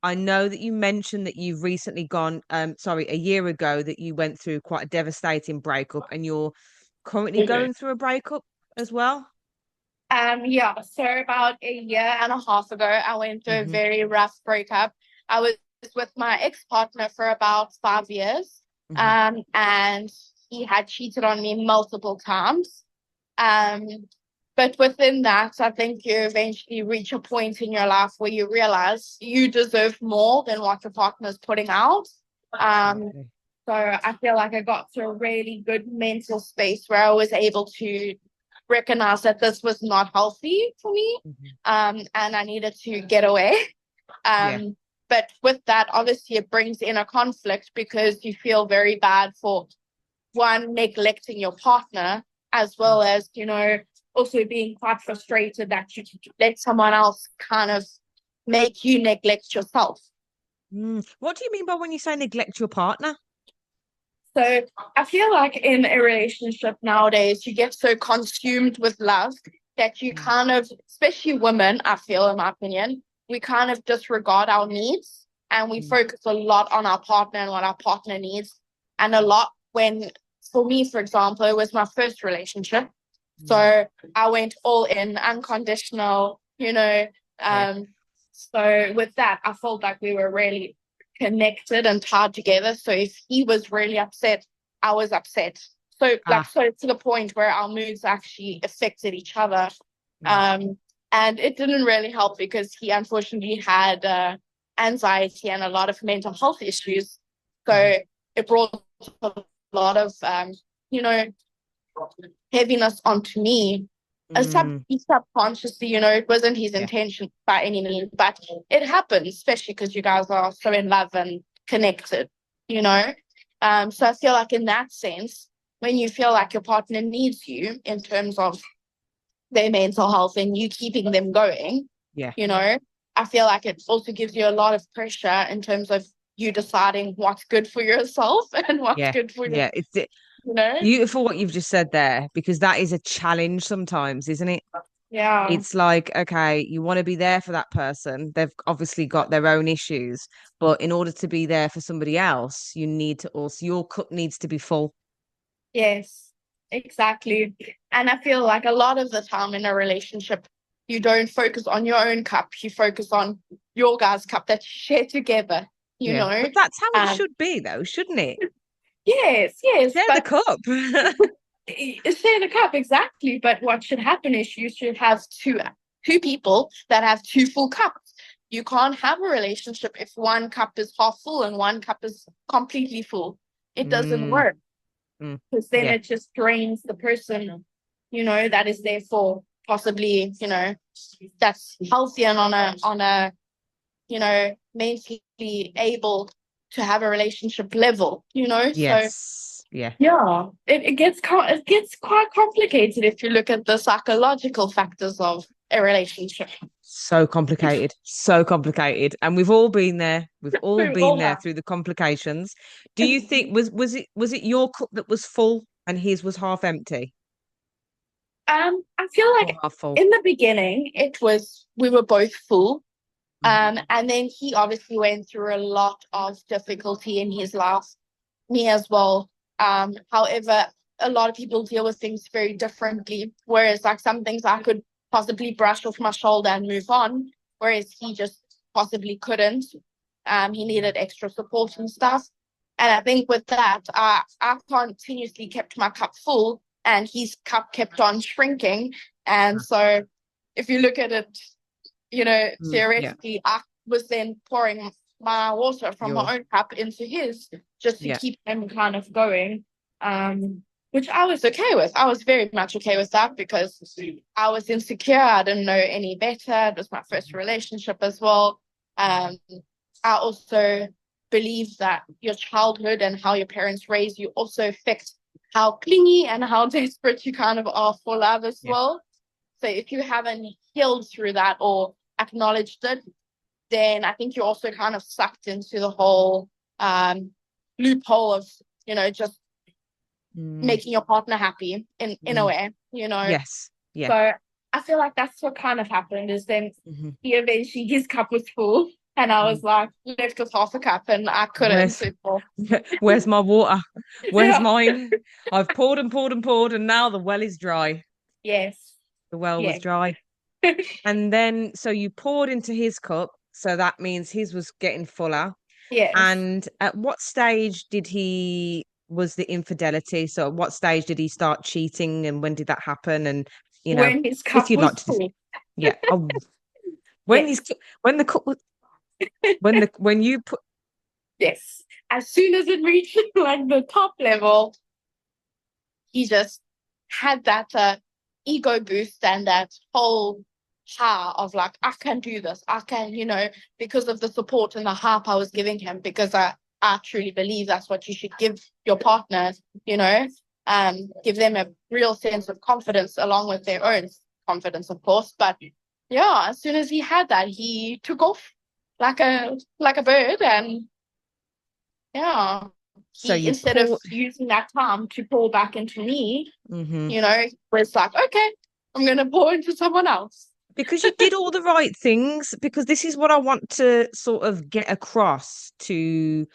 I know that you mentioned that you've recently gone, sorry, a year ago that you went through quite a devastating breakup and you're currently going through a breakup as well. Yeah, so about a year and a half ago, I went through a Hmm. very rough breakup. I was with my ex-partner for about 5 years, Hmm. and he had cheated on me multiple times. Um, but within that, I think you eventually reach a point in your life where you realize you deserve more than what your partner's putting out. Um, Absolutely. so I feel like I got to a really good mental space where I was able to recognize that this was not healthy for me. Hmm. And I needed to get away. Yeah. But with that, obviously, it brings in a conflict because you feel very bad for one, neglecting your partner, as Mm. well as, also being quite frustrated that you let someone else kind of make you neglect yourself. What do you mean by when you say neglect your partner? So I feel like in a relationship nowadays, you get so consumed with love that you Mm. kind of, especially women, I feel, in my opinion, we kind of disregard our needs and we Mm. focus a lot on our partner and what our partner needs. And a lot when, for me, for example, it was my first relationship. Mm. So I went all in, unconditional. Yeah. Um, so with that, I felt like we were really connected and tied together. So if he was really upset, I was upset. So like Ah. so to the point where our moods actually affected each other. Mm. Um, and it didn't really help because he unfortunately had anxiety and a lot of mental health issues. Mhm. So it brought a lot of you know, heaviness onto me. Mm. Subconsciously, it wasn't his Yeah. intention by any means, but it happens, especially because you guys are so in love and connected, you know. So I feel like in that sense, when you feel like your partner needs you in terms of their mental health and you keeping them going, Yeah. you know, I feel like it also gives you a lot of pressure in terms of you deciding what's good for yourself and what's Yeah. good for you, Yeah. It's you know? beautiful what you've just said there because that is a challenge sometimes, isn't it? Yeah. It's like, okay, you want to be there for that person. They've obviously got their own issues, but in order to be there for somebody else, you need to also, your cup needs to be full. Yes, exactly. And I feel like a lot of the time in a relationship, you don't focus on your own cup, you focus on your guys' cup that you share together, you Yeah. know? But that's how it Um, should be, though, shouldn't it? yes, yes, Share the but cup. share the cup, exactly. But what should happen is you should have two people that have two full cups. You can't have a relationship if one cup is half full and one cup is completely full. It doesn't Mm, work mm, because then yeah. it just drains the person, that is there for possibly, that's healthy and on a mentally able to have a relationship level, So Yes. Yeah. yeah, it gets quite complicated if you look at the psychological factors of a relationship. So complicated, so complicated. And we've all been there. We've all We been all there have. through the complications. Do you think was it your cup that was full and his was half empty I feel or like half full? in the beginning it was we were both full. Mhm. And then he obviously went through a lot of difficulty in his life, me as well. However, a lot of people deal with things very differently. Whereas, like some things I could possibly brush off my shoulder and move on, whereas he just possibly couldn't. He needed extra support and stuff. And I think with that, I continuously kept my cup full, and his cup kept on shrinking. And so, if you look at it Yeah. theoretically, I was then pouring my water from Yours. my own cup into his just to Yeah. keep him kind of going. Which I was okay with. I was very much okay with that because I was insecure. I didn't know any better. It was my first relationship as well. Um, I also believe that your childhood and how your parents raise you also affect how clingy and how desperate you kind of are for love as Yeah. well. So if you haven't healed through that or acknowledged it, then I think you're also kind of sucked into the whole loophole of, just Mm. making your partner happy in a Mm. way. Yes. Yeah. So I feel like that's what kind of happened is then Hmm. he eventually his cup was full. And I was like left with half a cup and I couldn't Where's anymore. where's my water? Where's Yeah. mine? I've poured and poured and poured, and now the well is dry. Yes. The well was Yes. dry. And then, so you poured into his cup, so that means his was getting fuller. Yes. And at what stage was the infidelity? So at what stage did he start cheating, and when did that happen? And, you know, When his if cup you'd was like to, full. yeah. Oh, when Yes. he's, when the cup was, when you put, Yes. As soon as it reached like the top level, he just had that ego boost and that whole power of like, I can do this. I can, because of the support and the hype I was giving him, because I truly believe that's what you should give your partner, you know, give them a real sense of confidence along with their own confidence, of course. But yeah, as soon as he had that, he took off like a bird. And yeah, so he, you instead of pour, using that time to pour back into me, hmm was like, okay, I'm gonna pour into someone else. because you did all the right things, because this is what I want to sort of get across to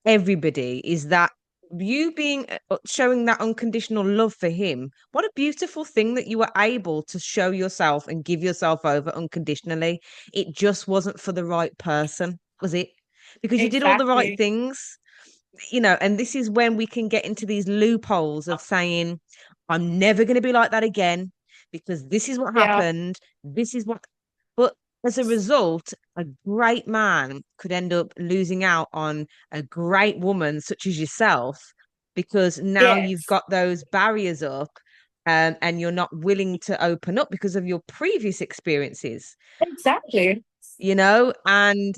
everybody, is that you being showing that unconditional love for him, what a beautiful thing that you were able to show yourself and give yourself over unconditionally. It just wasn't for the right person, was it? Because you did all the right Exactly. things, and this is when we can get into these loopholes of saying, I'm never going to be like that again because this is what Yeah. happened. This is what, but as a result, a great man could end up losing out on a great woman such as yourself because now you've Yes. got those barriers up. And you're not willing to open up because of your previous experiences, Exactly. and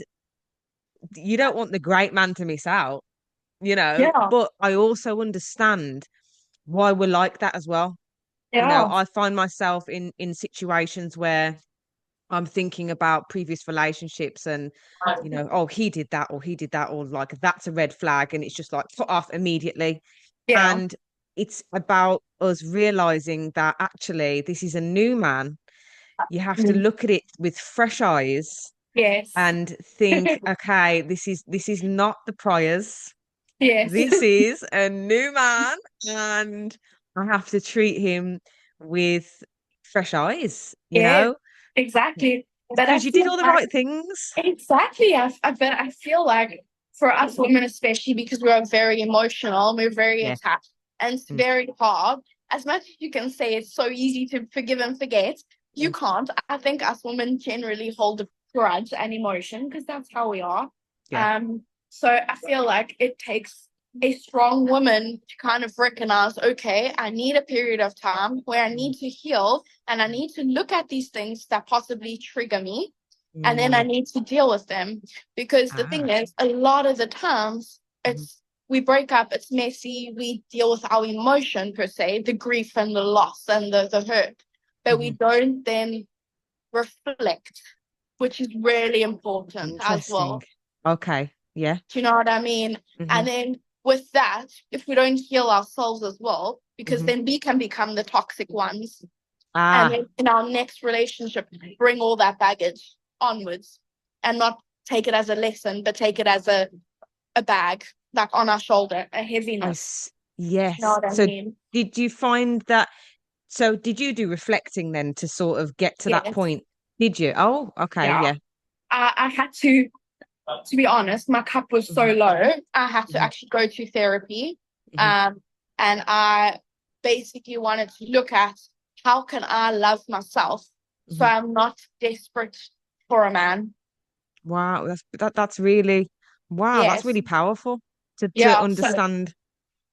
you don't want the great man to miss out, Yeah. but I also understand why we're like that as well. Yeah. I find myself in situations where I'm thinking about previous relationships and oh, he did that or he did that, or like that's a red flag, and it's just like put off immediately. Yeah. And it's about us realizing that actually this is a new man. You have to Mm. look at it with fresh eyes Yes. and think, okay, this is not the priors. Yes. This is a new man, and I have to treat him with fresh eyes, Yes. Exactly. But I because you did feel all the like right things. exactly. But I feel like for us women, especially because we are very emotional, we're very Yeah. attached, and it's Mm, very hard. As much as you can say it's so easy to forgive and forget, you mm, can't. I think us women generally hold a grudge and emotion because that's how we are. yeah. So I feel like it takes a strong woman to kind of recognize, okay, I need a period of time where I Mm, need to heal and I need to look at these things that possibly trigger me, and then I mm. need to deal with them. Because the thing Ah. is, a lot of the times, Mhm, it's we break up, it's messy, we deal with our emotion per se, the grief and the loss and the hurt, but we mhm. don't then reflect, which is really important as Interesting. well. Okay. Yeah. Do you know what I mean? hmm And then with that, if we don't heal ourselves as well, because hmm then we can become the toxic ones, and Ah. then in our next relationship bring all that baggage onwards and not take it as a lesson but take it as a bag like on our shoulder, a heaviness. You know Yes. what I So mean? did you find that? So did you do reflecting then to sort of get to that Yes. point? Did you? Oh, okay. Yeah. Yeah. I had to be honest, my cup was so hmm low I had to hmm actually go to therapy. hmm um and I basically wanted to look at how can I love myself so hmm I'm not desperate for a man. Wow, that's really wow, that's Yes. really powerful to Yeah. So understand.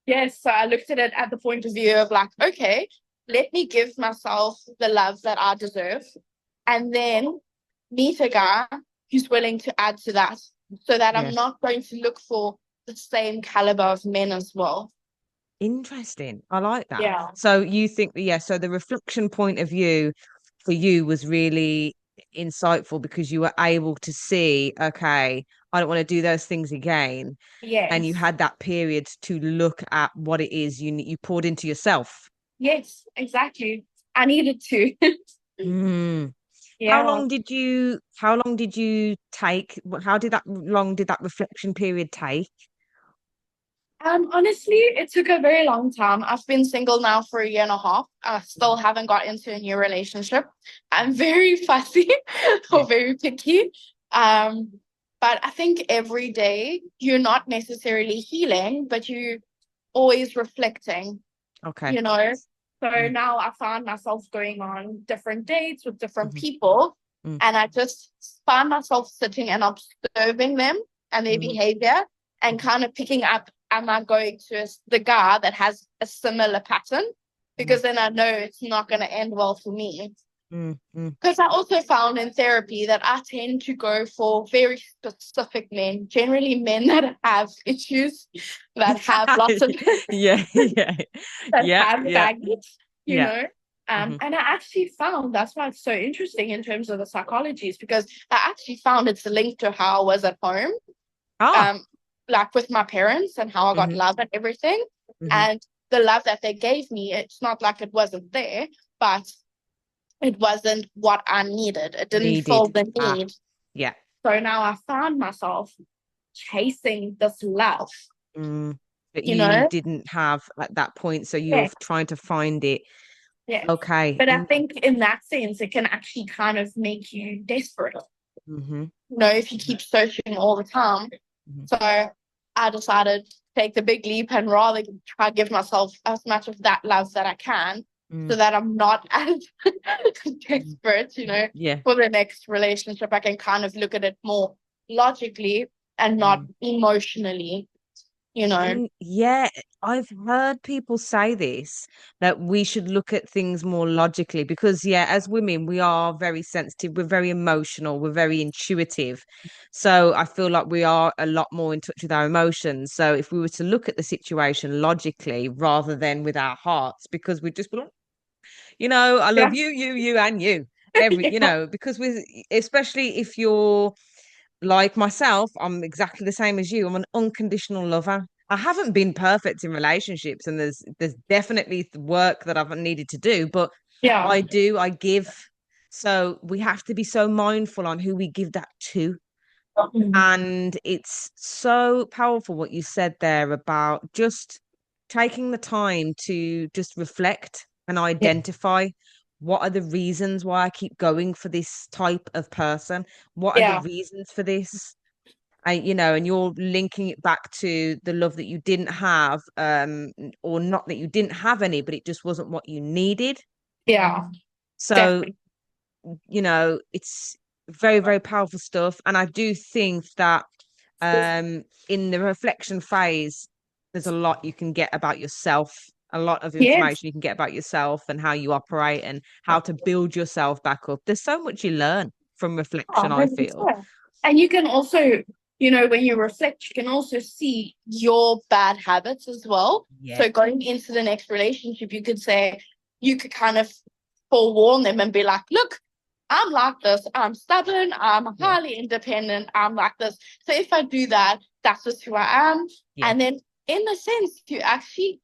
yes, so I looked at it at the point of view of like, okay, let me give myself the love that I deserve and then meet a guy who's willing to add to that so that I'm Yeah. not going to look for the same caliber of men as well. Interesting. I like that. Yeah. So you think that, yeah, so the reflection point of view for you was really insightful because you were able to see, okay, I don't want to do those things again. And you Yes. had that period to look at what it is you poured into yourself. Yes, exactly. I needed to. Mm. Yeah. How long did you take? How did that long did that reflection period take? Honestly, it took a very long time. I've been single now for a year and a half. I still haven't got into a new relationship. I'm very fussy Yeah. or very picky. Um, but I think every day you're not necessarily healing, but you always reflecting, Okay. you know. So Mm, now I find myself going on different dates with different mhm, people, mm, and I just find myself sitting and observing them and their mm, behavior and mhm, kind of picking up, am I going to the guy that has a similar pattern? mm, Because then I know it's not going to end well for me. mm, mm. Because I also found in therapy that I tend to go for very specific men, generally men that have issues, that have lots of Yeah, yeah, that yeah, have yeah, baggage, you yeah. know. Hmm. And I actually found that's why it's so interesting in terms of the psychology, is because I actually found it's linked to how I was at home, Ah. um, like with my parents and how I got Hmm. love and everything. Hmm. And the love that they gave me, it's not like it wasn't there, but it wasn't what I needed. It didn't fill Needed. the Ah, need. yeah. So now I found myself chasing this love, Mm. That you you know? didn't have at that point, so you're Yeah. trying to find it. Yeah. Okay. But I think in that sense, it can actually kind of make you desperate, Mm-hmm. if you keep searching all the time. Hmm. So I decided to take the big leap and rather try to give myself as much of that love that I can Mm. so that I'm not as Mm. desperate, Yeah. for the next relationship. I can kind of look at it more logically and not Mm. emotionally, you know. Yeah, I've heard people say this, that we should look at things more logically because, yeah, as women, we are very sensitive, we're very emotional, we're very intuitive. So I feel like we are a lot more in touch with our emotions. So if we were to look at the situation logically rather than with our hearts, because we just be like, I love Yeah. you, you, and you. Because especially if you're like myself, I'm exactly the same as you. I'm an unconditional lover. I haven't been perfect in relationships, and there's definitely work that I've needed to do, but Yeah. I give. So we have to be so mindful on who we give that to. And it's so powerful what you said there about just taking the time to just reflect and Yeah. identify what are the reasons why I keep going for this type of person? What are the Yeah. reasons for this? And you're linking it back to the love that you didn't have, or not that you didn't have any, but it just wasn't what you needed. Yeah. So, Definitely. it's very, very powerful stuff. And I do think that in the reflection phase, there's a lot you can get about yourself, a lot of Yes. information you can get about yourself and how you operate and how to build yourself back up. There's so much you learn from Oh, reflection, I feel. 100%. And you can also, when you reflect, you can also see your bad habits as well. Yeah. So going into the next relationship, you could kind of forewarn them and be like, look, I'm like this. I'm stubborn. I'm Yeah. highly independent. I'm like this. So if I do that, that's just who I am. Yeah. And then in a sense, you actually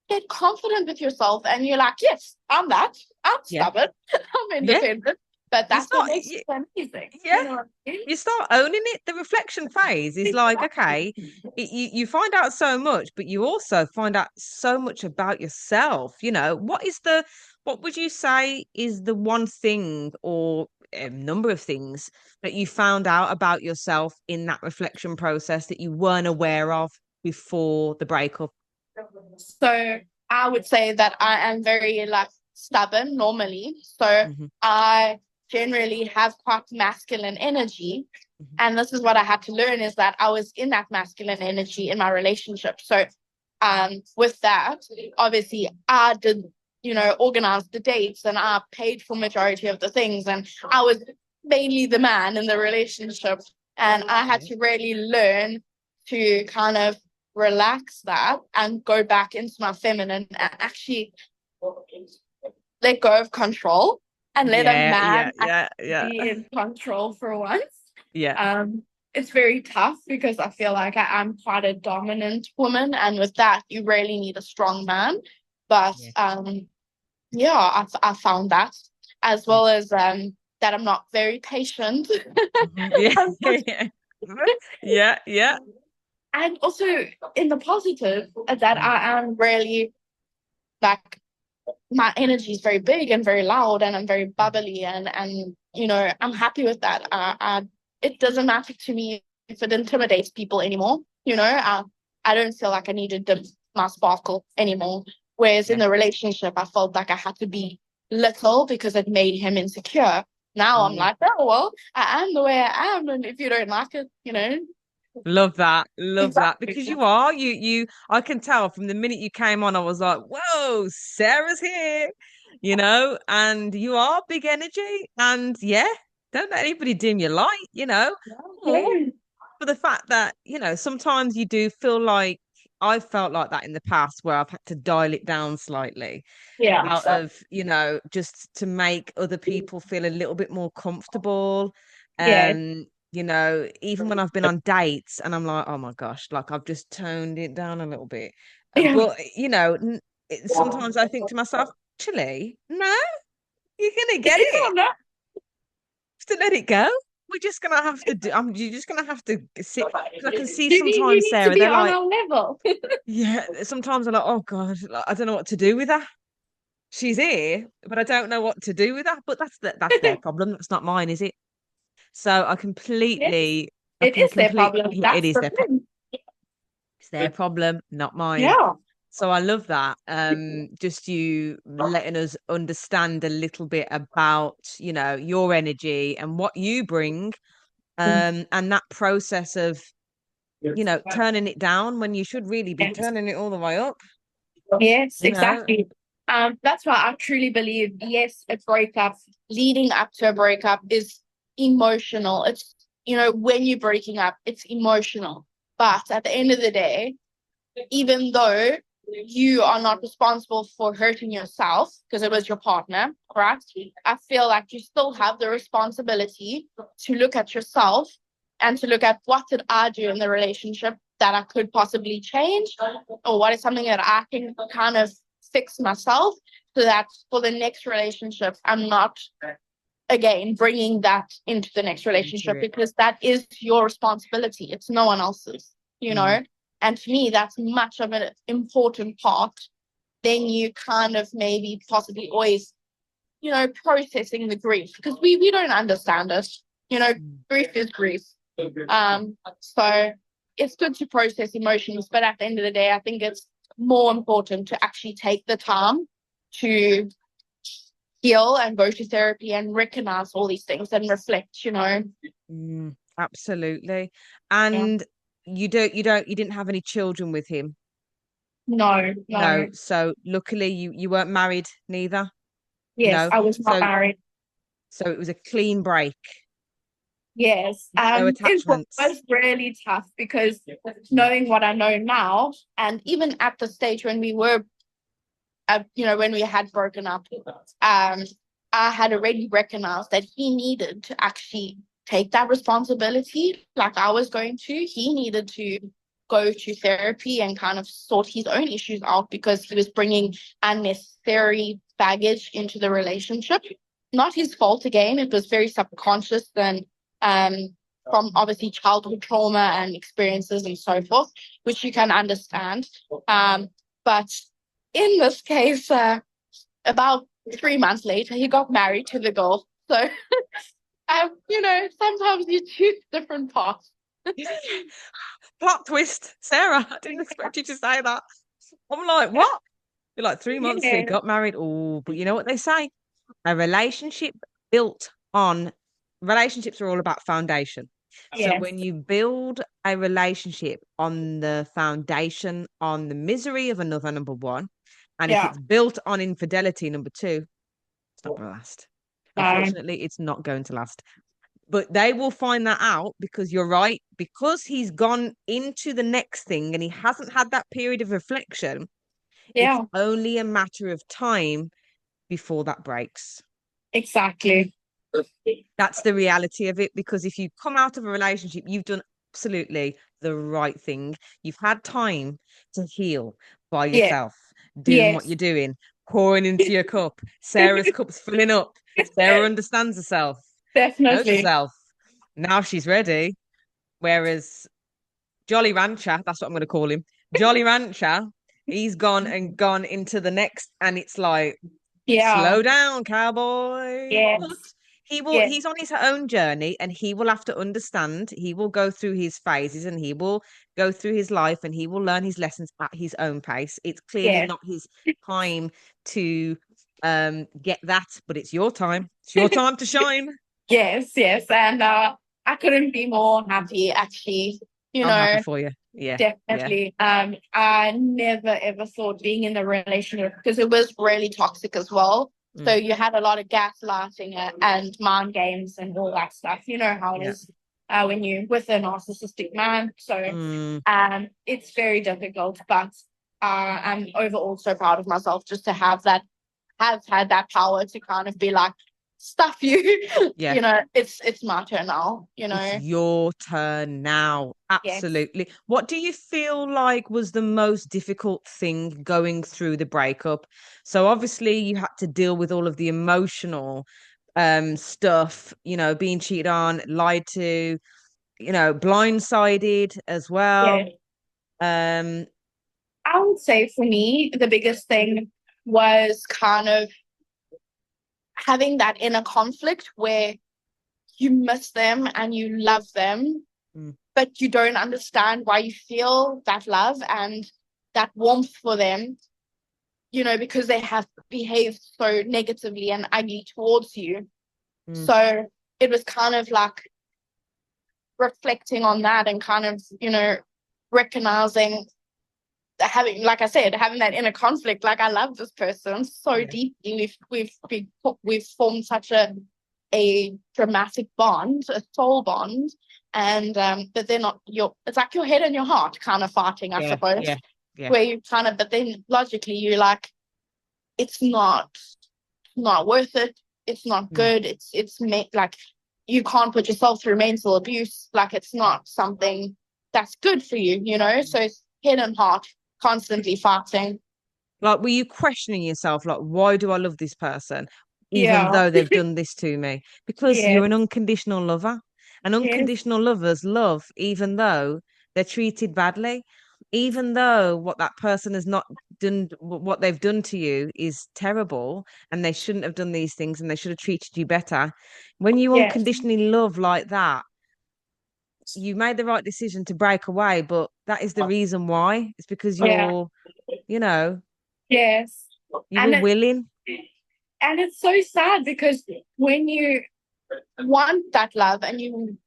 get confident with yourself and you're like, yes, I'm that. I'm Yeah. stubborn. I'm Yeah. independent. But You that's what start, makes y- it amazing. yeah. You know what I mean? You start owning it. The reflection phase is like, okay, you find out so much, but you also find out so much about yourself. What would you say is the one thing or a number of things that you found out about yourself in that reflection process that you weren't aware of before the breakup? So I would say that I am very like stubborn normally. So Hmm. I generally have quite masculine energy. Hmm. And this is what I had to learn, is that I was in that masculine energy in my relationship. So with that, obviously I did, organize the dates and I paid for majority of the things and I was mainly the man in the relationship. And I had Yeah. to really learn to kind of relax that and go back into my feminine and actually let go of control and let a Yeah, yeah, man yeah, actually yeah, be in control for once. yeah, Um, it's very tough because I feel like I'm quite a dominant woman, and with that, you really need a strong man. But yeah, yeah, I found that as yeah. well as that I'm not very patient. Mhm. Yeah. Yeah. Yeah. Yeah. And also in the positive that Mm. I am really like my energy is very big and very loud and I'm very bubbly and I'm happy with that. It doesn't matter to me if it intimidates people anymore. I don't feel like I need to dim my sparkle anymore. Whereas in Yeah. the relationship, I felt like I had to be little because it made him insecure. Now I'm Mm. like, oh well, I am the way I am, and if you don't like it, Love that. Love that. exactly. Because you are, I can tell from the minute you came on, I was like, whoa, Sarah's here, and you are big energy. And yeah, don't let anybody dim your light. Or Yeah, for the fact that, sometimes you do feel like I've felt like that in the past where I've had to dial it down slightly yeah, out of, just to make other people feel a little bit more comfortable. yeah, Even when I've been on dates and I'm like, oh my gosh, like I've just toned it down a little bit. yeah. But, sometimes I think to myself, actually, no, you're gonna get it. Yeah, Just to let it go. We're just gonna have to do. You're just gonna have to sit because I can see you sometimes, need to Sarah. be They're on like, our level. yeah. Sometimes I'm like, oh God, like, I don't know what to do with her. She's here, but I don't know what to do with her. But that's their problem. That's not mine, is it? So Yes, I it can is their complete. problem. It That's is the their problem. thing. It's their problem, not mine. Yeah. So I love that. Just you letting us understand a little bit about, your energy and what you bring, and that process of, turning it down when you should really be Yes, turning it all the way up, yes, you know. exactly. That's why I truly believe, yes, a breakup, leading up to a breakup is emotional. It's, when you're breaking up, it's emotional. But at the end of the day, even though you are not responsible for hurting yourself because it was your partner, right? I feel like you still have the responsibility to look at yourself and to look at what did I do in the relationship that I could possibly change, or what is something that I can kind of fix myself so that for the next relationship, I'm not again bringing that into the next Into relationship it. because that is your responsibility. It's no one else's, you Mm. know. And to me, that's much of an important part. Then you kind of maybe possibly always, processing the grief because we don't understand it. Mm. Grief is grief. So it's good to process emotions, but at the end of the day, I think it's more important to actually take the time to heal and go to therapy and recognize all these things and reflect. Absolutely. Yeah. And you didn't have any children with him. No, No. no. So luckily you weren't married neither. Yes, No. I was not So married. it was a clean break. Yes. No It attachments. was really tough because knowing what I know now, and even at the stage when we were, when we had broken up, I had already recognized that he needed to actually take that responsibility like I was going to. He needed to go to therapy and kind of sort his own issues out because he was bringing unnecessary baggage into the relationship. Not his fault again. It was very subconscious and um, from obviously childhood trauma and experiences and so forth, which you can understand. But in this case, about 3 months later, he got married to the girl. So, sometimes you choose different paths. Plot twist, Sarah. I didn't expect you to say that. I'm like, what? You're like 3 months they Yeah. got married. Oh, but you know what they say? A relationship built on relationships are all about foundation. So Yes. when you build a relationship on the foundation, on the misery of another, number one, and if Yeah. it's built on infidelity, number two, it's not going to last. No. Unfortunately, it's not going to last. But they will find that out because you're right, because he's gone into the next thing and he hasn't had that period of reflection. It's Yeah. only a matter of time before that breaks. Exactly. That's the reality of it. Because if you come out of a relationship, you've done absolutely the right thing. You've had time to heal by Yeah. yourself, doing what Yes. you're doing, pouring into your cup. Sarah's cup's filling up. Sarah understands herself. Knows Definitely. herself. Now she's ready. Whereas Jolly Rancher, that's what I'm going to call him. Jolly Rancher, he's gone and gone into the next, and it's like, Yeah. slow down, cowboy. But Yes. Yes. he's on his own journey, and he will have to understand. He will go through his phases, and he will go through his life, and he will learn his lessons at his own pace. It's clearly Yes. not his time to get that, but it's your time. It's your time to shine. Yes. Yes. And I couldn't be more happy actually. You I'm happy know, for you. Yeah, yeah. definitely. I never ever thought being in a relationship because it was really toxic as well. So Mm, you had a lot of gaslighting and mind games and all that stuff. You know how it yeah. is when you're with a narcissistic man. So Mm, it's very difficult, but I'm overall so proud of myself just to have had that power to kind of be like, stuff you, yeah. you know, it's my turn now, you It's know. your turn now. Yes. Absolutely. What do you feel like was the most difficult thing going through the breakup? So obviously you had to deal with all of the emotional stuff, being cheated on, lied to, blindsided as Yeah. well. Um, I would say for me, the biggest thing was kind of having that inner conflict where you miss them and you love them, mm, but you don't understand why you feel that love and that warmth for them, you know, because they have behaved so negatively and ugly towards you. mm, So it was kind of like reflecting on that and kind of, you know, recognizing having, like I said, having that inner conflict. Like I love this person so yeah. deeply. We've formed such a dramatic bond, a soul bond, and but they're not your. It's like your head and your heart kind of fighting, I Yeah. suppose. Yeah. Yeah. Where you kind of, but then logically you're like, it's not worth it. It's not Mm, good. Like you can't put yourself through mental abuse. Like it's not something that's good for you, you know? So it's head and heart constantly fighting. Like, were you questioning yourself, like, why do I love this person, even Yeah. though they've done this to me? Because you're an Yes. unconditional lover. And Yes. unconditional lovers love, even though they're treated badly, even though what that person has not done, what they've done to you is terrible, and they shouldn't have done these things, and they should have treated you better. When you Yes. unconditionally love like that, you made the right decision to break away, but that is the reason why. It's because Yeah. you know, Yes. you were And willing. it's so sad because when you want that love and you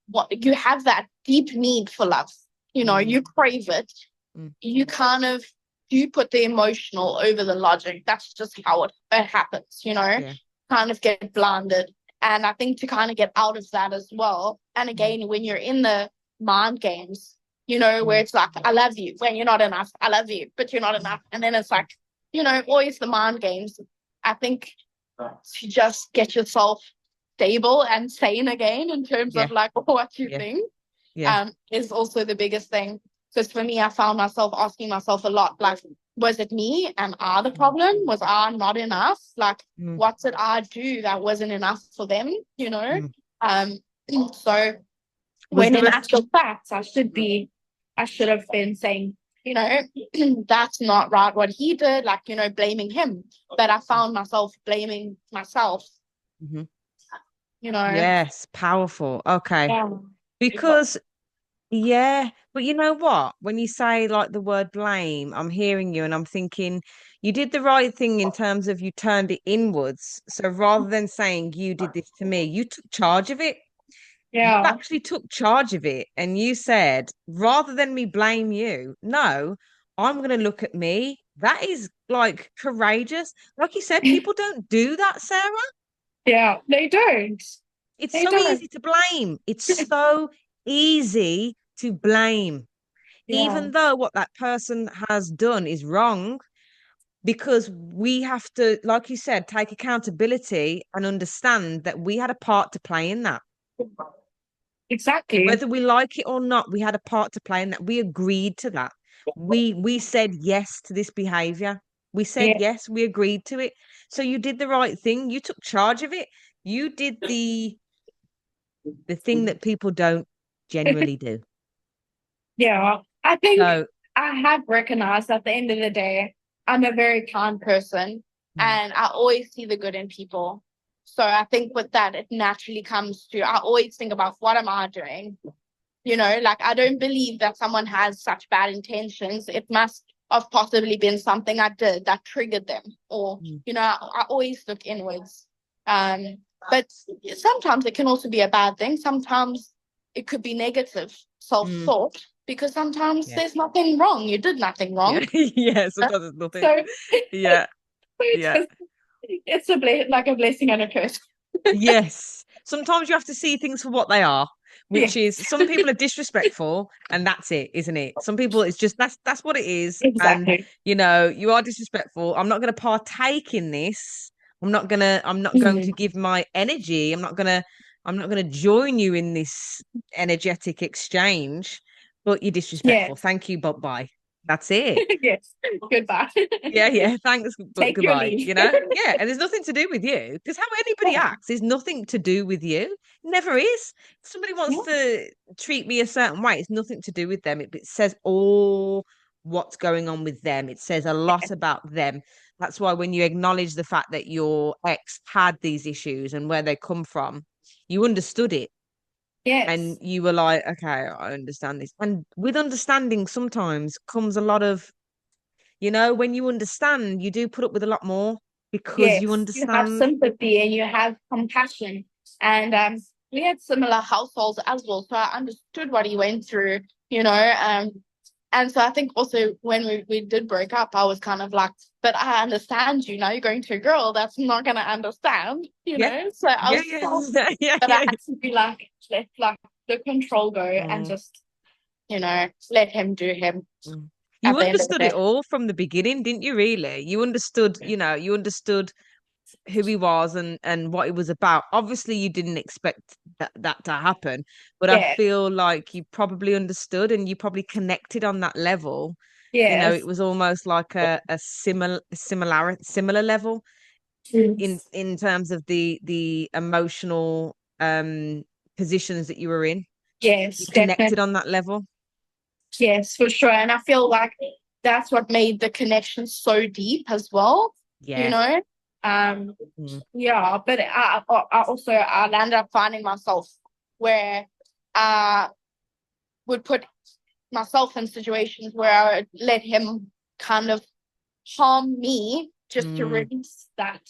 have that deep need for love, you know, Mm, you crave it, mm, you kind of do put the emotional over the logic. That's just how it happens, you know, yeah. kind of get blinded. And I think to kind of get out of that as well. And Mm, again, when you're in the mind games, you know, where mm, it's like, I love you when you're not enough. I love you, but you're not enough. And then it's like, you know, always the mind games. I think to just get yourself stable and sane again in terms yeah. of like what you Yeah. think Yeah. is also the biggest thing. Because for me, I found myself asking myself a lot, like, was it me? Am I the problem? Was I not enough? Like, Mm, what did I do that wasn't enough for them? You know? mm. Um, so Was when there in a actual fact, I should have been saying, you know, that's not right what he did, like, you know, blaming him. But I found myself blaming myself, Mhm. you know. Yes, powerful. Okay. Yeah. Because yeah, but you know what? When you say like the word blame, I'm hearing you and I'm thinking you did the right thing in terms of you turned it inwards. So rather than saying you did this to me, you took charge of it. You Yeah. actually took charge of it and you said, rather than me blame you, no, I'm going to look at me. That is like courageous. Like you said, people don't do that, Sarah. Yeah. They don't. It's They so don't. easy to blame. It's so easy to blame, Yeah. even though what that person has done is wrong, because we have to, like you said, take accountability and understand that we had a part to play in that. Exactly. Whether we like it or not, we had a part to play in that. We agreed to that. We said yes to this behavior. We said Yeah. yes, we agreed to it. So you did the right thing. You took charge of it. You did the thing that people don't generally do. Yeah, I think So, I have recognized at the end of the day, I'm a very kind person mm, and I always see the good in people. So I think with that, it naturally comes to, I always think about what am I doing? Like I don't believe that someone has such bad intentions. It must have possibly been something I did that triggered them, or mm, I always look inwards. Um, but sometimes it can also be a bad thing. Sometimes it could be negative mm, self-thought because sometimes yeah, there's nothing wrong. You did nothing yeah, wrong. yeah. Sometimes it's nothing. So Yeah, yeah. it's like a blessing and a curse. Yes. Sometimes you have to see things for what they are, which is Yes, some people are disrespectful and that's it, isn't it? Some people it's just that's what it is. And exactly. you are disrespectful. I'm not gonna partake in this. I'm not going to Mhm. give my energy. I'm not gonna join you in this energetic exchange, but you're disrespectful. Yes, Thank you, but bye. That's it. yes. Goodbye. Yeah, yeah. Thanks, but Take your goodbye. leave. Yeah, and there's nothing to do with you because how anybody acts is nothing to do with you. Never is. If somebody wants Yeah. to treat me a certain way, it's nothing to do with them. It says all what's going on with them. It says a lot about them. That's why when you acknowledge the fact that your ex had these issues and where they come from, you understood it and Yes. you were like, okay, I understand this. And with understanding, sometimes comes a lot of when you understand, you do put up with a lot more because you Yes. You have understand. sympathy and you have compassion. And we had similar households as well. So I understood what he went through, you know. And so I think also when we did break up, I was kind of like, but I understand you. Now you're going to a girl that's not gonna understand, you Yeah, know. So I yeah, was yeah, so, yeah, but I yeah. had to be like, let like the control go and Mm, just, let him do him mm. You at the end of the understood it day. all from the beginning, didn't you? Really, you understood. You understood who he was and what it was about. Obviously, you didn't expect that to happen, but I Yeah. feel like you probably understood and you probably connected on that level. It Yes. was almost like a similar level in terms of the emotional positions that you were in. You Yes, connected definitely. on that level. Yes, for sure. And I feel like that's what made the connection so deep as well, you Yeah. know? Um, Mm, yeah, but I landed up finding myself where I would put myself in situations where I would let him kind of harm me just to mm, release that,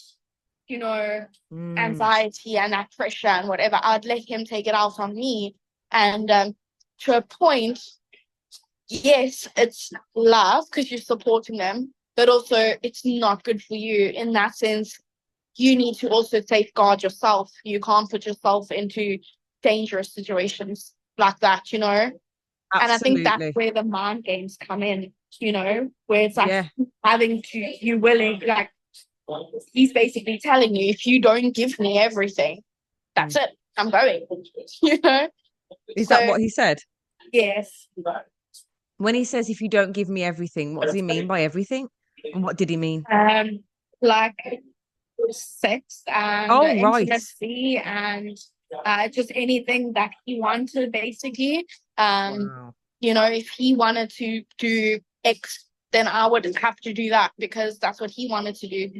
you know, mm, anxiety and that pressure and whatever. I'd let him take it out on me. And to a point, yes, it's love because you're supporting them, but also it's not good for you in that sense. You need to also safeguard yourself. You can't put yourself into dangerous situations like that, you know? And I think that's absolutely. where the mind games come in, where it's like Yeah. having to, you willing, like, he's basically telling you, if you don't give me everything, that's Mm. it, I'm going, you know? Is that So, what he said? yes. When he says if you don't give me everything, what does he mean by everything? And what did he mean? Um, like sex and Oh, right. intimacy and just anything that he wanted, basically. Um, Wow. if he wanted to do X, then I would have to do that because that's what he wanted to do,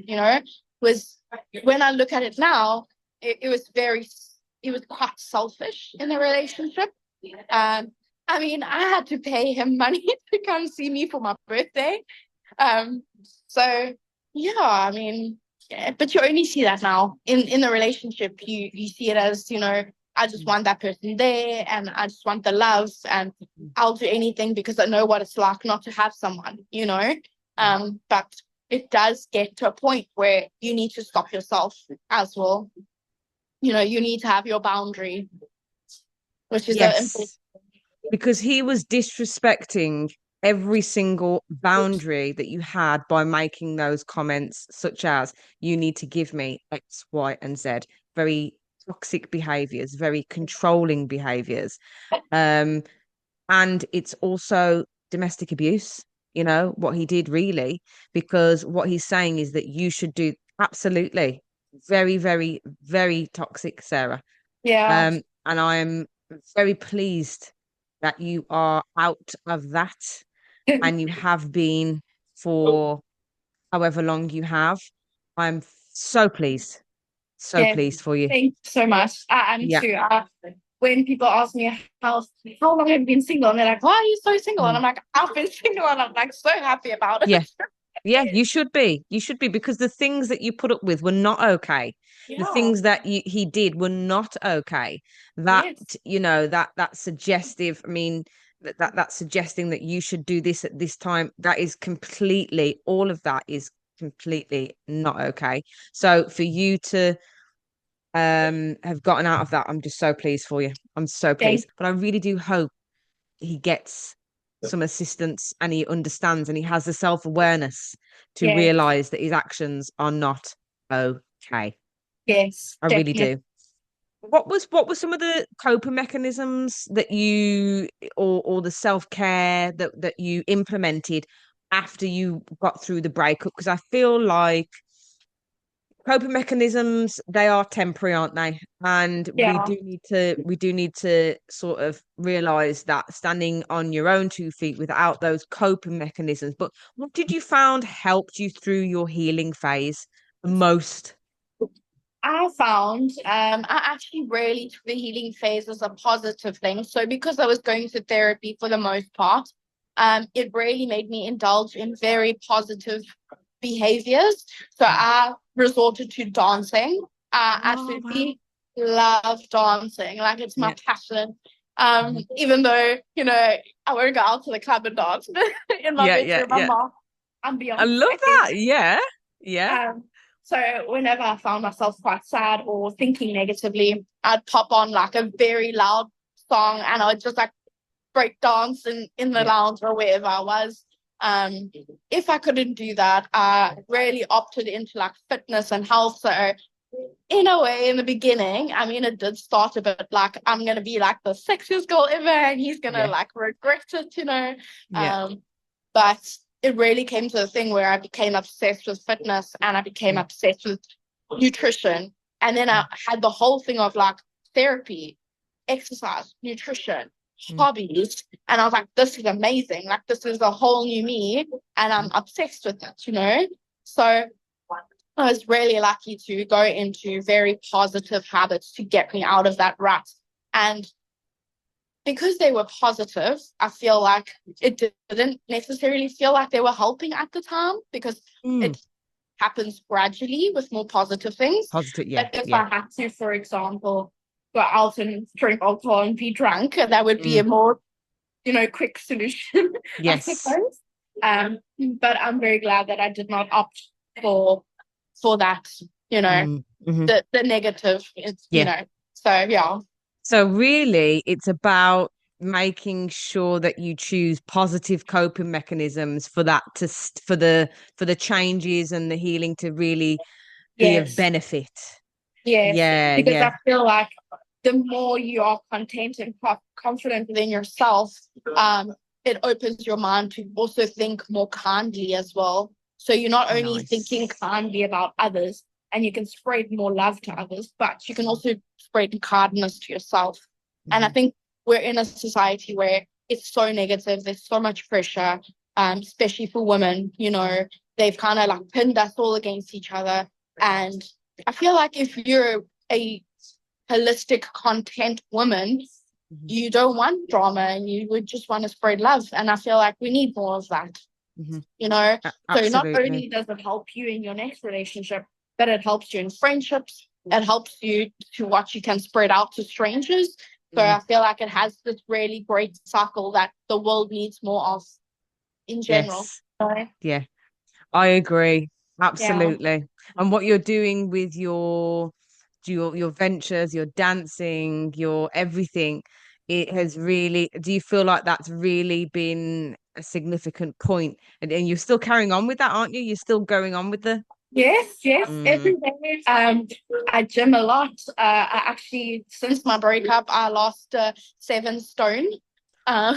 was when I look at it now, it was quite selfish in the relationship. Um, I mean, I had to pay him money to come see me for my birthday. Um, so yeah, I mean, yeah, but you only see that now in the relationship. You see it as, I just Mm, want that person there, and I just want the love, and mm, I'll do anything because I know what it's like not to have someone. mm. But it does get to a point where you need to stop yourself as well. You need to have your boundary, which is a important. Yes. Because he was disrespecting every single boundary that you had by making those comments, such as, you need to give me X, Y, and Z. Very toxic behaviors, very controlling behaviors. Um, and it's also domestic abuse, what he did really, because what he's saying is that you should do absolutely very, very, very toxic, Sarah. Yeah, And I'm very pleased that you are out of that and you have been for however long you have. I'm so Yeah, pleased for you. thank you so much. I am Yeah. too. When people ask me how long have you been single, and they're like, "Why are you so single?" And Mm. I'm like, "I've been single, and I'm like so happy about it." Yeah. Yeah, you should be. You should be because the things that you put up with were not okay. The Yeah. things that he did were not okay. That, Yes. that suggestive, I mean, that suggesting that you should do this at this time, that is completely, all of that is completely not okay. So for you to have gotten out of that, I'm just so pleased for you. I'm so Thank. pleased. But I really do hope he gets some assistance and he understands and he has the self-awareness to Yes. realize that his actions are not okay. Yes. I really Definitely. do. What were some of the coping mechanisms that you or the self-care that you implemented after you got through the breakup? Because I feel like coping mechanisms, they are temporary, aren't they? And we Yeah. do need to sort of realize that standing on your own 2 feet without those coping mechanisms. But what did you found helped you through your healing phase the most? I found I actually really took the healing phase as a positive thing. So because I was going to therapy for the most part, it really made me indulge in very positive behaviors. So I resorted to dancing. I Oh wow. absolutely love dancing. Like it's my Yeah. passion. Mhm. Even though, I won't go out to the club and dance in my Yeah, yeah, bedroom, yeah. I'm I love Beyonce. that. Yeah. Yeah. So whenever I found myself quite sad or thinking negatively, I'd pop on like a very loud song and I'd just like break dance in the Yeah. lounge or wherever I was. Um, if I couldn't do that, I really opted into like fitness and health. So in a way, in the beginning, I mean, it did start a bit like I'm gonna be like the sexiest girl ever, and he's gonna Yeah. like regret it. Yeah. Um, but it really came to the thing where I became obsessed with fitness and I became Mm, obsessed with nutrition, and then I mm, had the whole thing of like therapy, exercise, nutrition, mm, hobbies, and I was like, this is amazing. Like this is a whole new me, and I'm mm. obsessed with it. So I was really lucky to go into very positive habits to get me out of that rut. And because they were positive, I feel like it didn't necessarily feel like they were helping at the time because Mm. it happens gradually with more positive things. Positive. Yeah. But if Yeah. I had to, for example, go out and drink alcohol and be drunk, that would be a Mm. more, quick solution, I Yes. suppose. But I'm very glad that I did not opt for for that, you know, Mm. Hmm. the negative is, Yeah. so yeah. So really, it's about making sure that you choose positive coping mechanisms for that for the changes and the healing to really be of Yes. benefit. Yes. Yeah, Because yeah. I feel like the more you are content and confident within yourself, um, it opens your mind to also think more kindly as well. So you're not only thinking Nice. kindly about others and you can spread more love to others, but you can also spread kindness to yourself. And I Hmm. think we're in a society where it's so negative, there's so much pressure, especially for women, they've kind of like pinned us all against each other. And I feel like if you're a holistic, content woman, Hmm. you don't want drama and you would just want to spread love. And I feel like we need more of that, Hmm. you know? So not Absolutely. only does it help you in your next relationship, but it helps you in friendships. It helps you to what you can spread out to strangers. So Mm. I feel like it has this really great cycle that the world needs more of in general. Yes. So, Yeah. I agree. yeah. Absolutely. And what you're doing with your ventures, your dancing, your everything, it has really, do you feel like that's really been a significant point? And you're still carrying on with that, aren't you? You're still going on with the Yes, yes, mm, every day. I gym a lot. I actually, since my breakup, I lost 7 stone. Uh,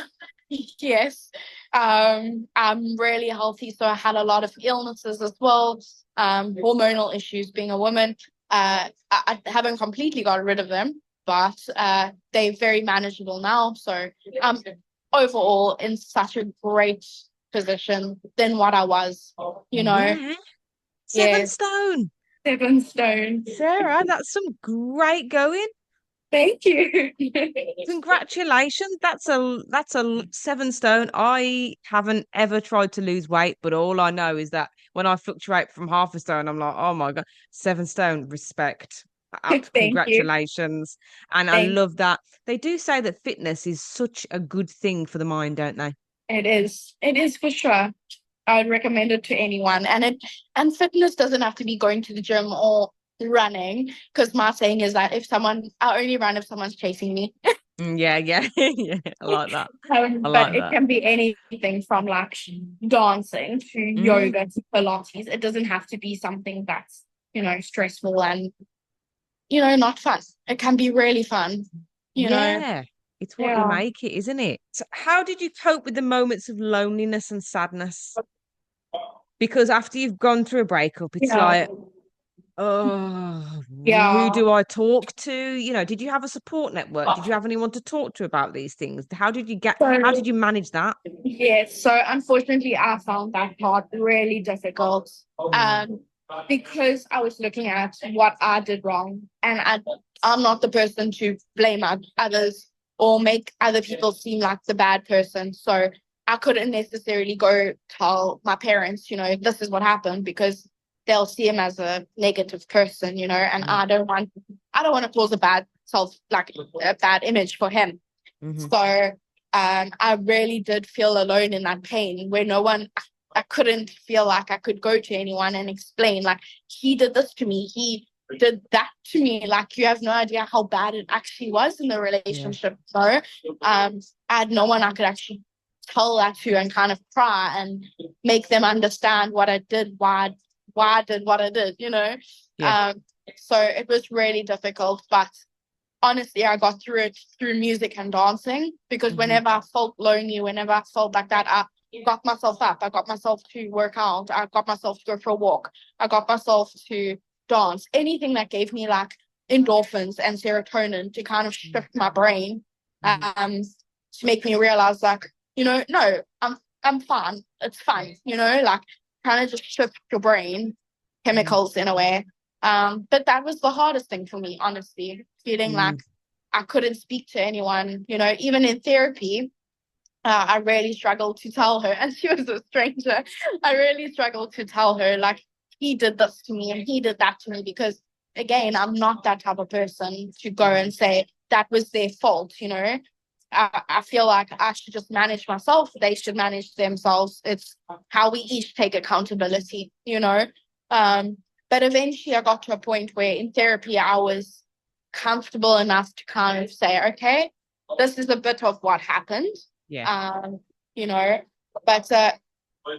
yes. I'm really healthy, so I had a lot of illnesses as well. Hormonal issues. Being a woman, I haven't completely got rid of them, but they're very manageable now. So overall in such a great position than what I was, you know. Yeah. Seven Yeah, stone. 7 stone. Sarah, that's some great going. Thank you. Congratulations. That's a 7 stone. I haven't ever tried to lose weight, but all I know is that when I fluctuate from half a stone, I'm like, oh my God, 7 stone, respect. Thank you. Congratulations. And I Thank love that. They do say that fitness is such a good thing for the mind, don't they? It is. It is for sure. I would recommend it to anyone. And fitness doesn't have to be going to the gym or running. Because my saying is that I only run if someone's chasing me. Yeah, yeah. Yeah. I like that. I But like it that. can be anything from like dancing to Mm, yoga to Pilates. It doesn't have to be something that's, stressful and, not fun. It can be really fun, you know. yeah. It's what you Yeah. make it, isn't it? So how did you cope with the moments of loneliness and sadness? Because after you've gone through a breakup, it's Yeah. like, oh, who Yeah. do I talk to? Did you have a support network? Did you have anyone to talk to about these things? How did So you manage that? yes, so unfortunately, I found that part really difficult. Because I was looking at what I did wrong, and I'm not the person to blame others or make other people seem like the bad person. So I couldn't necessarily go tell my parents, this is what happened because they'll see him as a negative person, and Mm, I don't want to cause a bad image for him. mhm. So I really did feel alone in that pain where I couldn't feel like I could go to anyone and explain, like, he did this to me, he did that to me. Like, you have no idea how bad it actually was in the Yeah, relationship. So I had no one I could actually tell that to and kind of cry and make them understand what I did, why I did what I did. yeah. Um, so it was really difficult, but honestly, I got through it through music and dancing because Hmm. whenever I felt lonely, whenever I felt like that, I got myself up. I got myself to work out. I got myself to go for a walk. I got myself to dance. Anything that gave me like endorphins and serotonin to kind of shift my brain, Hmm. to make me realize like, no, I'm fine. It's fine. Like kind of just shift your brain Hmm. chemicals in a way. But that was the hardest thing for me, honestly, feeling like Mm. I couldn't speak to anyone, even in therapy. I really struggled to tell her, and she was a stranger. I really struggled to tell her, like, he did this to me and he did that to me, because, again, I'm not that type of person to go and say that was their fault. I feel like I should just manage myself. They should manage themselves. It's how we each take accountability. Um, but eventually I got to a point where in therapy I was comfortable enough to kind of say, okay, this is a bit of what happened. Yeah. Um, you know, but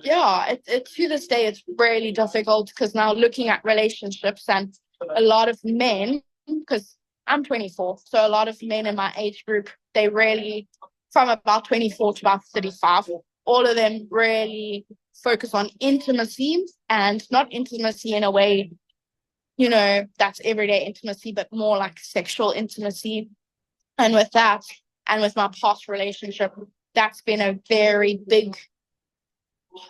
yeah, it to this day it's really difficult because now looking at relationships and a lot of men, because I'm 24, so a lot of men in my age group, they really, from about 24 to about 35, all of them really focus on intimacy, and not intimacy in a way, that's everyday intimacy, but more like sexual intimacy. And with that, and with my past relationship, that's been a very big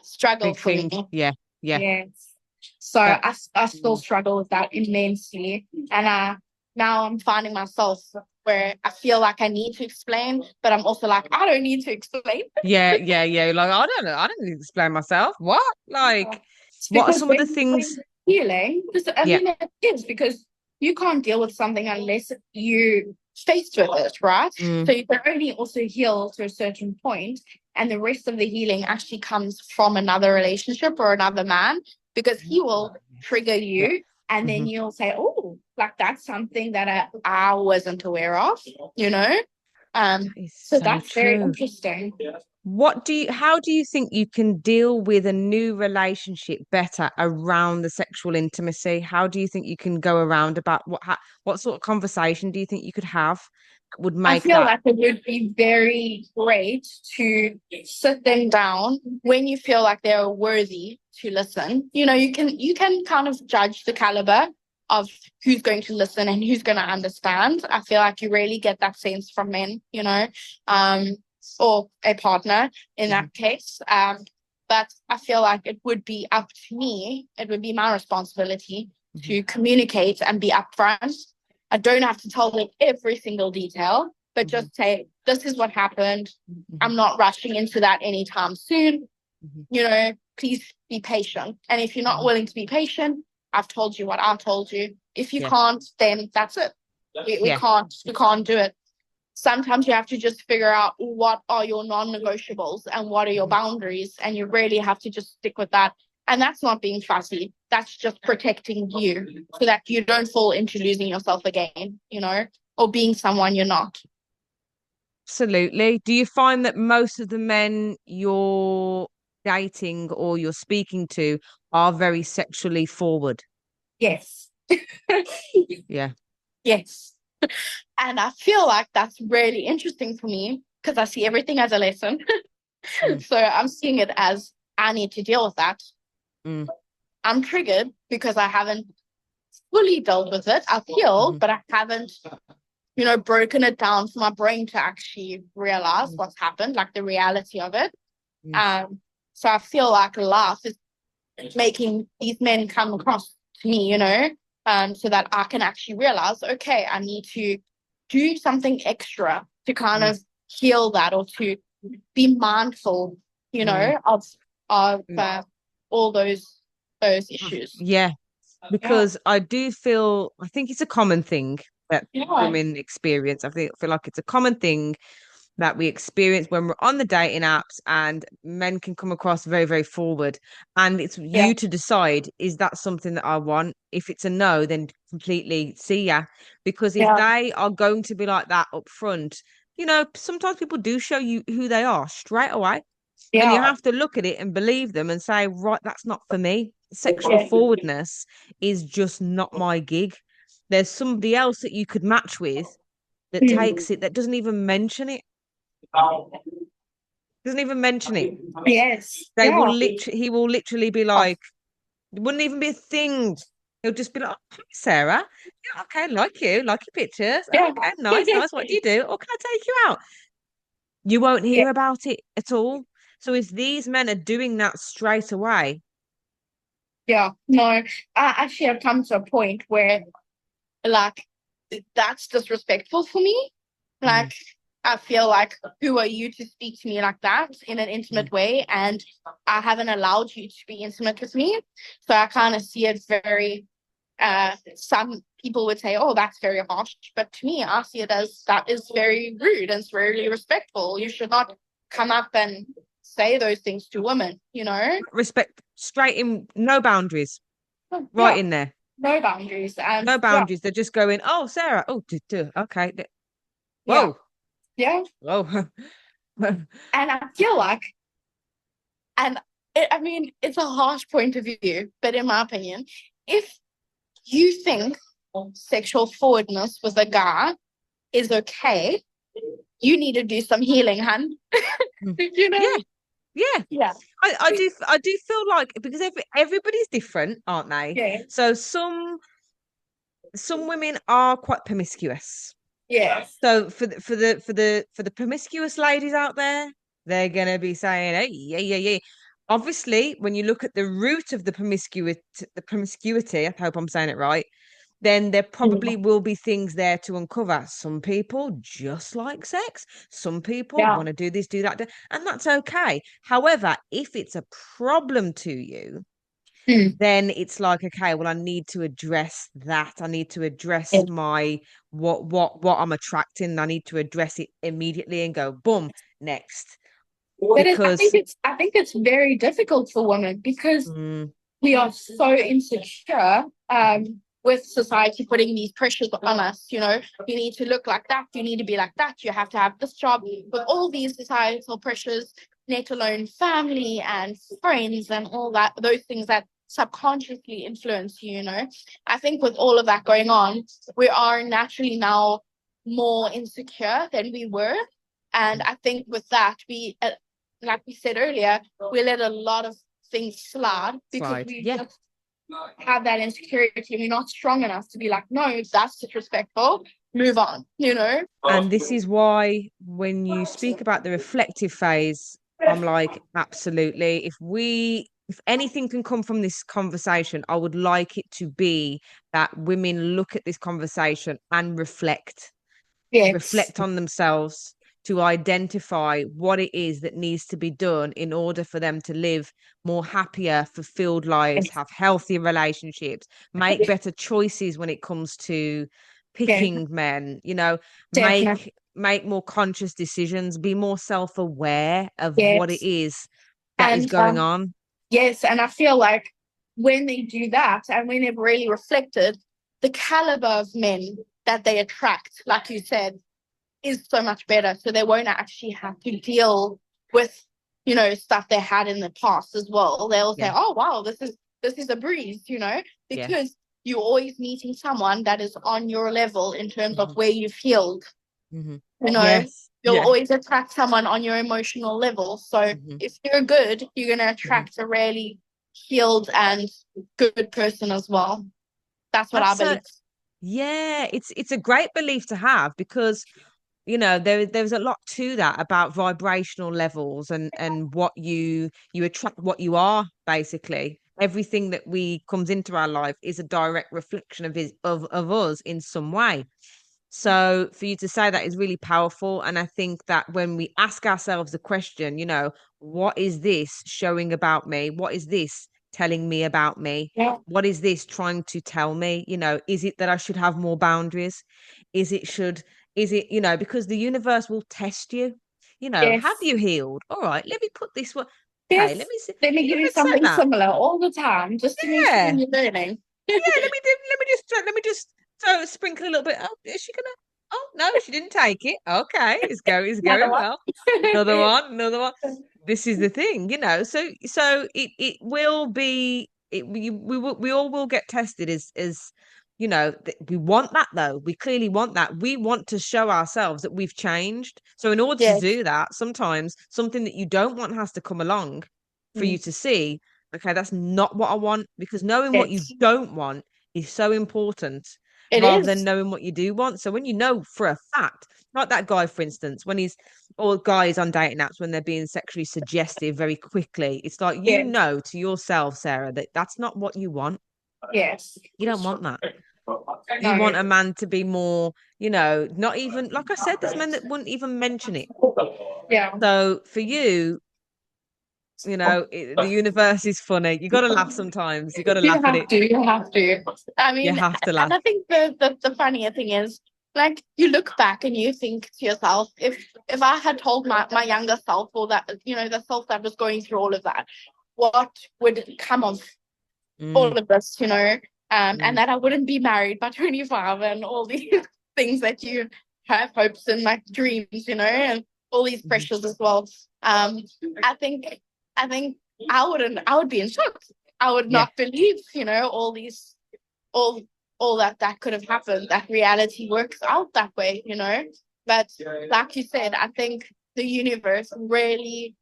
struggle Big for me. thing. Yeah, yeah. Yes. So That. I still Mm. struggle with that immensely. And now I'm finding myself where I feel like I need to explain, but I'm also like, I don't need to explain. Yeah, yeah, yeah. Like, I don't know. I don't need to explain myself. What? Like, It's what are because some of the when things? healing, because I Yeah. mean, it is because you can't deal with something unless you faced with it, right? Mm. So you can only also heal to a certain point, and the rest of the healing actually comes from another relationship or another man, because he will trigger Yeah. you, and then Hmm. you'll say, "Oh, like that's something that I wasn't aware of," you know. That Um, is so so that's very true. interesting. How do you think you can deal with a new relationship better around the sexual intimacy? How do you think you can go around about what sort of conversation do you think you could have would I make feel that? like it would be very great to sit them down when you feel like they're worthy to listen. You can kind of judge the caliber. of who's going to listen and who's going to understand. I feel like you really get that sense from men, or a partner in that case. But I feel like it would be up to me, it would be my responsibility to communicate and be upfront. I don't have to tell them every single detail, but just say, this is what happened. I'm not rushing into that anytime soon. Please be patient. And if you're not willing to be patient, I've told you what I told you. If you can't, then that's it. We can't do it. Sometimes you have to just figure out what are your non-negotiables and what are your boundaries, and you really have to just stick with that. And that's not being fussy. That's just protecting you so that you don't fall into losing yourself again, or being someone you're not. Absolutely. Do you find that most of the men you're dating or you're speaking to are very sexually forward? Yes. Yeah. Yes. And I feel like that's really interesting for me because I see everything as a lesson. So I'm seeing it as I need to deal with that. I'm triggered because I haven't fully dealt with it. I've healed, but I haven't, broken it down for my brain to actually realize what's happened, like the reality of it. So I feel like life is making these men come across to me, so that I can actually realize, okay, I need to do something extra to kind of heal that, or to be mindful, of all those issues. Yeah, because I think it's a common thing that women experience. I feel like it's a common thing that we experience when we're on the dating apps, and men can come across very, very forward. And it's you to decide, is that something that I want? If it's a no, then completely see ya. Because if they are going to be like that up front, sometimes people do show you who they are straight away. And you have to look at it and believe them and say, right, that's not for me. Sexual forwardness is just not my gig. There's somebody else that you could match with that takes it, that doesn't even mention it. Doesn't even mention it. Yes. He will literally be like, it wouldn't even be a thing. He'll just be like, oh, hi, Sarah. Yeah, okay, like your pictures. Oh, okay, nice. What do you do? Or can I take you out? You won't hear about it at all. So if these men are doing that straight away. Yeah, no, I actually have come to a point where, like, that's disrespectful for me. Like, I feel like, who are you to speak to me like that in an intimate way? And I haven't allowed you to be intimate with me. So I kind of see it very, some people would say, oh, that's very harsh. But to me, I see it as that is very rude and it's very respectful. You should not come up and say those things to women, Respect, straight in, no boundaries. Right in there. No boundaries. No boundaries. They're just going, oh, Sarah. Oh, okay. Whoa. Yeah. Whoa. And I feel like, I mean, it's a harsh point of view, but in my opinion, if you think sexual forwardness with a guy is okay, you need to do some healing, hun. Yeah. I do feel like, because everybody's different, aren't they? Yeah. So some women are quite promiscuous. Yes. So for the promiscuous ladies out there, they're gonna be saying, hey, yeah. Obviously, when you look at the root of the promiscuity, I hope I'm saying it right, then there probably will be things there to uncover. Some people just like sex. Some people want to do this, do that, and that's okay. However, if it's a problem to you, then it's like, okay, well, I need to address that. I need to address my what I'm attracting. I need to address it immediately and go, boom, next. But I think it's very difficult for women because we are so insecure with society putting these pressures on us. You need to look like that, you need to be like that, you have to have this job, with all these societal pressures, let alone family and friends and all that, those things that subconsciously influence you. I think with all of that going on, we are naturally now more insecure than we were. And I think with that, we like we said earlier, we let a lot of things slide because we just have that insecurity and you're not strong enough to be like, no, that's disrespectful, move on, you know? And this is why when you speak about the reflective phase, I'm like, absolutely. If anything can come from this conversation, I would like it to be that women look at this conversation and Yes. reflect on themselves, to identify what it is that needs to be done in order for them to live more happier, fulfilled lives, have healthier relationships, make better choices when it comes to Yeah, picking men, definitely. make more conscious decisions, be more self-aware of what it Yes. is that is And going on. yes, and I feel like when they do that and when they've really reflected, the caliber of men that they attract, like you said, is so much better. So they won't actually have to deal with, stuff they had in the past as well. They'll say, Yeah, oh wow, this is a breeze, yeah. because you're always meeting someone that is on your level in terms of Hmm. where you've healed. Hmm. You know, Yes, you'll yeah. always attract someone on your emotional level. So Hmm. if you're good, you're gonna Hmm. attract a really healed and good person as well. That's what I That's believe. yeah, it's a great belief to have, because there's a lot to that about vibrational levels, and what you attract, what you are, basically everything that we comes into our life is a direct reflection of us in some way. So for you to say that is really powerful. And I think that when we ask ourselves the question, what is this showing about me? What is this telling me about me? Yeah. What is this trying to tell me? Is it that I should have more boundaries? Is it, because the universe will test you. Have Yes. you healed? All right, let me put this one. Okay, let Yes. me see. Let me give you Let's set something that. similar all the time, just to make sure Yeah. you're learning. Yeah, let me just throw sprinkle a little bit. Oh, is she gonna? Oh no, she didn't take it. Okay, it's Another going one. well. Another one. This is the thing, So it will be we all will get tested as we want that, though. We clearly want that. We want to show ourselves that we've changed. So in order to Yes. do that, sometimes something that you don't want has to come along for Mm. you to see, okay, that's not what I want, because knowing what you Yes. don't want is so important It rather than is. knowing what you do want. So when you know for a fact, like that guy, for instance, or guys on dating apps, when they're being sexually suggestive very quickly, it's like, Yes. to yourself, Sarah, that that's not what you want. Yes. You don't want that. You No. want a man to be more, not even, like I said, there's men that wouldn't even mention it. Yeah. So for you, the universe is funny. You got to laugh sometimes. You got to You laugh at have it. to. You have to. I You mean, have to and laugh. I think the funnier thing is, like, you look back and you think to yourself, if I had told my younger self, or that, the self that was going through all of that, what would come of Mm, all of this, and mm, that I wouldn't be married by 25 and all these things that you have hopes and like dreams, and all these mhm. pressures as well. Um, I think, I think I would be in shock. I would Yeah. not believe, all these, all, all that could have happened, that reality works out that way, But like you said, I think the universe really,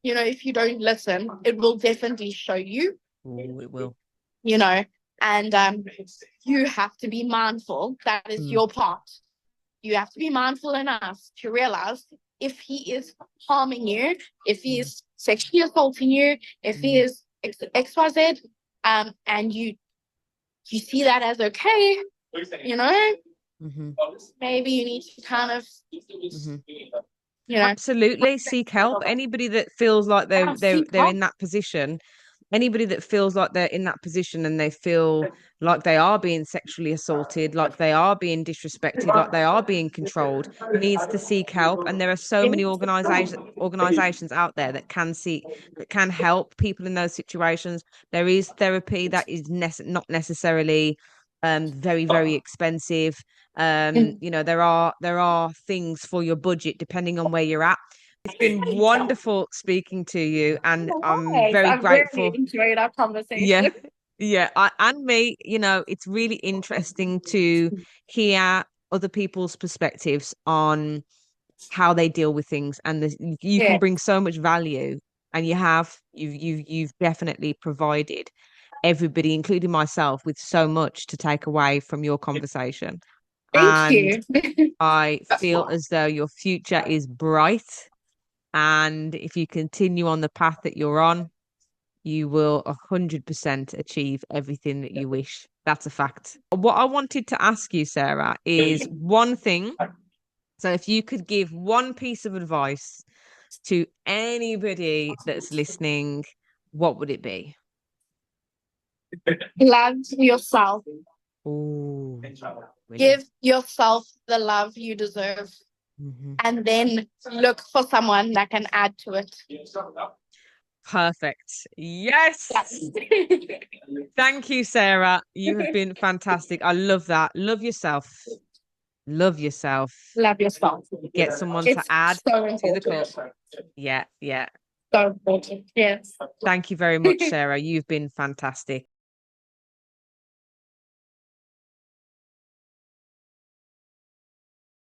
if you don't listen, it will definitely show you, Oh, it will. you know, and you have to be mindful. That is Mm, your part. You have to be mindful enough to realize if he is harming you, if he mm, is sexually assaulting you, if he mm, is XYZ, and you see that as okay, you know, mhm, maybe you need to kind of, mhm. you know, Absolutely, seek help. Anybody that feels like seek they're help. in that position, anybody that feels like they're in that position and they feel like they are being sexually assaulted, like they are being disrespected, like they are being controlled, needs to seek help. And there are so many organizations out there that can help people in those situations. There is therapy that is not necessarily very, very expensive. There are things for your budget depending on where you're at. It's been wonderful speaking to you, and I'm Yes, very I've really grateful. enjoyed our Yeah, conversation. yeah. And me, it's really interesting to hear other people's perspectives on how they deal with things, and you can Yeah. bring so much value, and you've definitely provided. everybody, including myself, with so much to take away from your conversation. Thank And you. I feel as though your future is bright. And if you continue on the path that you're on, you will 100% achieve everything that you wish. That's a fact. What I wanted to ask you, Sarah, is one thing. So if you could give one piece of advice to anybody that's listening, what would it be? Love yourself. Oh, Give yourself the love you deserve, mm-hmm. and then look for someone that can add to it. Perfect. Yes. Yes. Thank you, Sarah. You have been fantastic. I love that. Love yourself. Love yourself. Love yourself. Get someone to It's add so to the important. cup. Yeah, yeah. So important. Yes. Thank you very much, Sarah. You've been fantastic.